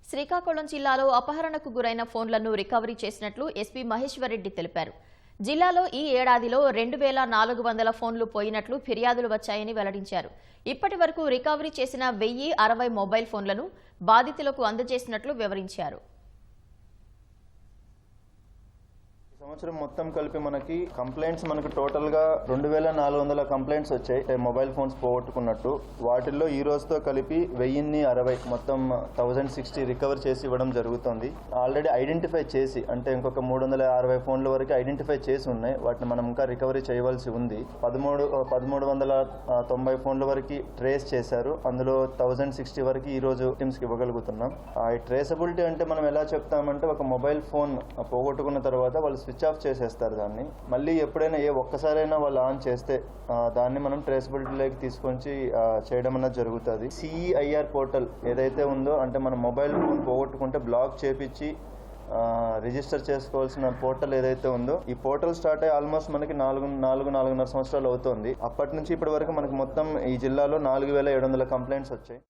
శ్రీకాకుళం జిల్లాలో అపహరణకు గురైన ఫోన్లను రికవరీ చేసినట్లు ఎస్పీ మహేశ్వర్ రెడ్డి తెలిపారు. జిల్లాలో ఈ ఏడాదిలో 2400 ఫోన్లు పోయినట్లు ఫిర్యాదులు వచ్చాయని వెల్లడించారు. ఇప్పటి వరకు రికవరీ చేసిన 1060 మొబైల్ ఫోన్లను బాధితులకు అందజేసినట్లు వివరించారు. సంవత్సరం మొత్తం కలిపి మనకి కంప్లైంట్స్ టోటల్ గా 2400 కంప్లైంట్స్ వచ్చాయి మొబైల్ ఫోన్స్ పోగొట్టుకున్నట్టు. వాటిల్లో ఈ రోజుతో కలిపి 1060 మొత్తం 1060 రికవర్ చేసి ఇవ్వడం జరుగుతుంది. ఆల్రెడీ ఐడెంటిఫై చేసి అంటే ఇంకొక 360 ఫోన్ల వరకు ఐడెంటిఫై చేసి ఉన్నాయి. వాటిని మనం ఇంకా రికవరీ చేయవలసి ఉంది. 1390 ఫోన్ల వరకు ట్రేస్ చేశారు. అందులో 1060 వరకు ఈ రోజు టీమ్స్ కి ఇవ్వగలుగుతున్నాం. ఈ ట్రేసబిలిటీ అంటే మనం ఎలా చెప్తామంటే ఒక మొబైల్ ఫోన్ పోగొట్టుకున్న తర్వాత వాళ్ళు స్విచ్ ఆఫ్ చేసేస్తారు. దాన్ని మళ్ళీ ఎప్పుడైనా ఒక్కసారైనా వాళ్ళు ఆన్ చేస్తే దాన్ని మనం ట్రేసబిలిటీలోకి తీసుకొని చేయడం అన్నది జరుగుతుంది. సిఈఐఆర్ పోర్టల్ ఏదైతే ఉందో అంటే మనం మొబైల్ ఫోన్ పోగొట్టుకుంటే బ్లాక్ చేపించి రిజిస్టర్ చేసుకోవాల్సిన పోర్టల్ ఏదైతే ఉందో ఈ పోర్టల్ స్టార్ట్ అయ్యి ఆల్మోస్ట్ మనకి 4.5 సంవత్సరాలు అవుతుంది. అప్పటి నుంచి ఇప్పటి వరకు మనకి మొత్తం ఈ జిల్లాలో 4700 కంప్లైంట్స్ వచ్చాయి.